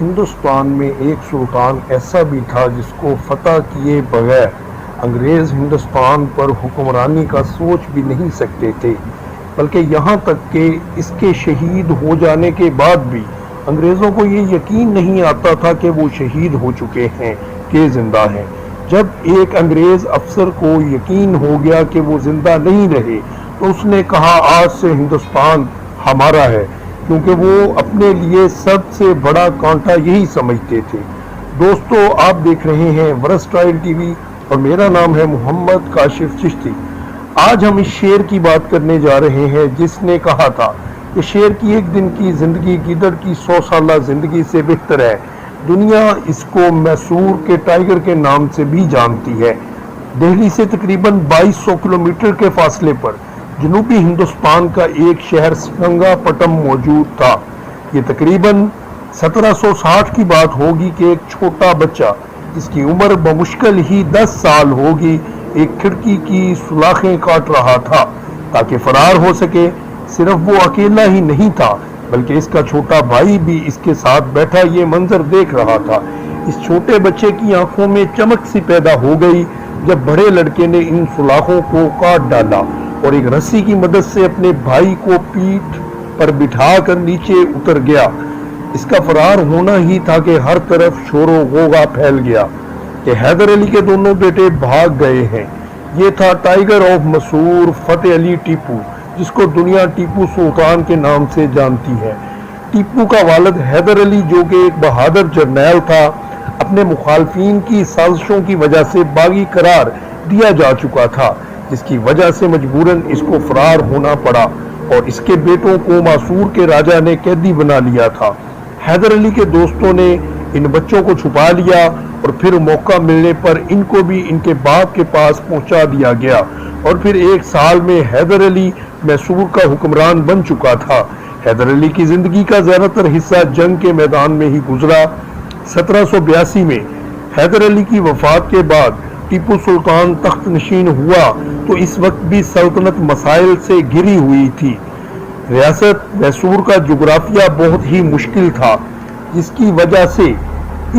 ہندوستان میں ایک سلطان ایسا بھی تھا جس کو فتح کیے بغیر انگریز ہندوستان پر حکمرانی کا سوچ بھی نہیں سکتے تھے، بلکہ یہاں تک کہ اس کے شہید ہو جانے کے بعد بھی انگریزوں کو یہ یقین نہیں آتا تھا کہ وہ شہید ہو چکے ہیں کہ زندہ ہیں۔ جب ایک انگریز افسر کو یقین ہو گیا کہ وہ زندہ نہیں رہے تو اس نے کہا آج سے ہندوستان ہمارا ہے، کیونکہ وہ اپنے لیے سب سے بڑا کانٹا یہی سمجھتے تھے۔ دوستو، آپ دیکھ رہے ہیں ورسٹائل ٹی وی اور میرا نام ہے محمد کاشف چشتی۔ آج ہم اس شعر کی بات کرنے جا رہے ہیں جس نے کہا تھا کہ شیر کی ایک دن کی زندگی گیدڑ کی 100 سالہ زندگی سے بہتر ہے۔ دنیا اس کو میسور کے ٹائیگر کے نام سے بھی جانتی ہے۔ دہلی سے تقریباً 2200 کلومیٹر کے فاصلے پر جنوبی ہندوستان کا ایک شہر سرنگا پٹم موجود تھا۔ یہ تقریباً 1760 کی بات ہوگی کہ ایک چھوٹا بچہ جس کی عمر بمشکل ہی 10 سال ہوگی ایک کھڑکی کی سلاخیں کاٹ رہا تھا تاکہ فرار ہو سکے۔ صرف وہ اکیلا ہی نہیں تھا بلکہ اس کا چھوٹا بھائی بھی اس کے ساتھ بیٹھا یہ منظر دیکھ رہا تھا۔ اس چھوٹے بچے کی آنکھوں میں چمک سی پیدا ہو گئی جب بڑے لڑکے نے ان سلاخوں کو کاٹ ڈالا اور ایک رسی کی مدد سے اپنے بھائی کو پیٹھ پر بٹھا کر نیچے اتر گیا۔ اس کا فرار ہونا ہی تھا کہ ہر طرف شور و غوغا پھیل گیا کہ حیدر علی کے دونوں بیٹے بھاگ گئے ہیں۔ یہ تھا ٹائیگر آف مسور فتح علی ٹیپو، جس کو دنیا ٹیپو سلطان کے نام سے جانتی ہے۔ ٹیپو کا والد حیدر علی جو کہ ایک بہادر جرنیل تھا، اپنے مخالفین کی سازشوں کی وجہ سے باغی قرار دیا جا چکا تھا، جس کی وجہ سے مجبوراً اس کو فرار ہونا پڑا اور اس کے بیٹوں کو مسور کے راجا نے قیدی بنا لیا تھا۔ حیدر علی کے دوستوں نے ان بچوں کو چھپا لیا اور پھر موقع ملنے پر ان کو بھی ان کے باپ کے پاس پہنچا دیا گیا اور پھر 1 سال میں حیدر علی میسور کا حکمران بن چکا تھا۔ حیدر علی کی زندگی کا زیادہ تر حصہ جنگ کے میدان میں ہی گزرا۔ 1782 میں حیدر علی کی وفات کے بعد ٹیپو سلطان تخت نشین ہوا تو اس وقت بھی سلطنت مسائل سے گھری ہوئی تھی۔ ریاست میسور کا جغرافیہ بہت ہی مشکل تھا، جس کی وجہ سے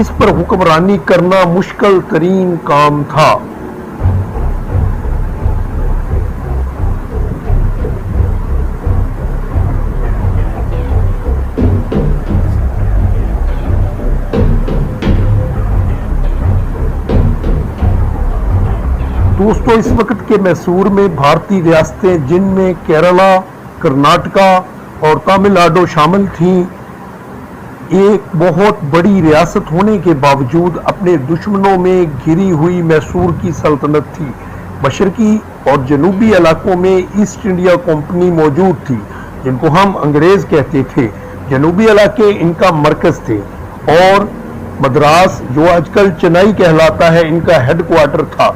اس پر حکمرانی کرنا مشکل ترین کام تھا۔ دوستو، اس وقت کے میسور میں بھارتی ریاستیں جن میں کیرلا، کرناٹکا اور تامل ناڈو شامل تھیں، ایک بہت بڑی ریاست ہونے کے باوجود اپنے دشمنوں میں گھری ہوئی میسور کی سلطنت تھی۔ مشرقی اور جنوبی علاقوں میں ایسٹ انڈیا کمپنی موجود تھی جن کو ہم انگریز کہتے تھے۔ جنوبی علاقے ان کا مرکز تھے اور مدراس جو آج کل چنئی کہلاتا ہے ان کا ہیڈ کوارٹر تھا،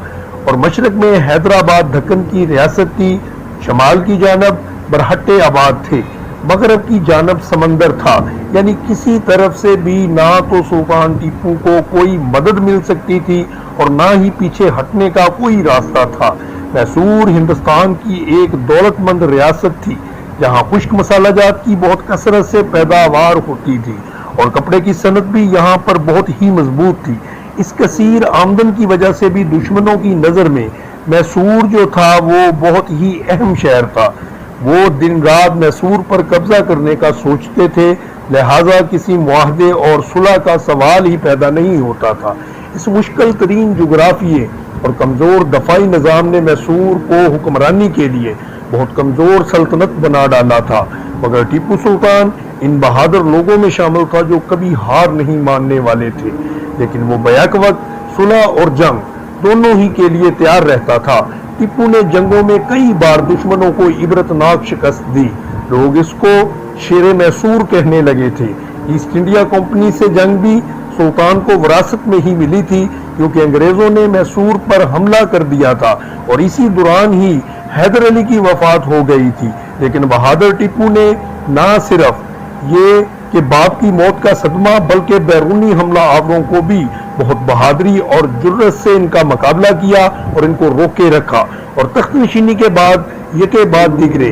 اور مشرق میں حیدرآباد دکن کی ریاست تھی۔ شمال کی جانب برہٹے آباد تھے، مغرب کی جانب سمندر تھا، یعنی کسی طرف سے بھی نہ تو سلطان ٹیپو کو کوئی مدد مل سکتی تھی اور نہ ہی پیچھے ہٹنے کا کوئی راستہ تھا۔ میسور ہندوستان کی ایک دولت مند ریاست تھی جہاں خشک مسالہ جات کی بہت کثرت سے پیداوار ہوتی تھی اور کپڑے کی صنعت بھی یہاں پر بہت ہی مضبوط تھی۔ اس کثیر آمدن کی وجہ سے بھی دشمنوں کی نظر میں میسور جو تھا وہ بہت ہی اہم شہر تھا۔ وہ دن رات میسور پر قبضہ کرنے کا سوچتے تھے، لہٰذا کسی معاہدے اور صلح کا سوال ہی پیدا نہیں ہوتا تھا۔ اس مشکل ترین جغرافیے اور کمزور دفاعی نظام نے میسور کو حکمرانی کے لیے بہت کمزور سلطنت بنا ڈالا تھا، مگر ٹیپو سلطان ان بہادر لوگوں میں شامل تھا جو کبھی ہار نہیں ماننے والے تھے، لیکن وہ بیک وقت صلح اور جنگ دونوں ہی کے لیے تیار رہتا تھا۔ ٹیپو نے جنگوں میں کئی بار دشمنوں کو عبرتناک شکست دی۔ لوگ اس کو شیر میسور کہنے لگے تھے۔ ایسٹ انڈیا کمپنی سے جنگ بھی سلطان کو وراثت میں ہی ملی تھی کیونکہ انگریزوں نے میسور پر حملہ کر دیا تھا اور اسی دوران ہی حیدر علی کی وفات ہو گئی تھی۔ لیکن بہادر ٹیپو نے نہ صرف یہ کہ باپ کی موت کا صدمہ بلکہ بیرونی حملہ آوروں کو بھی بہت بہادری اور جرأت سے ان کا مقابلہ کیا اور ان کو روکے رکھا، اور تخت نشینی کے بعد یکے بعد دیگرے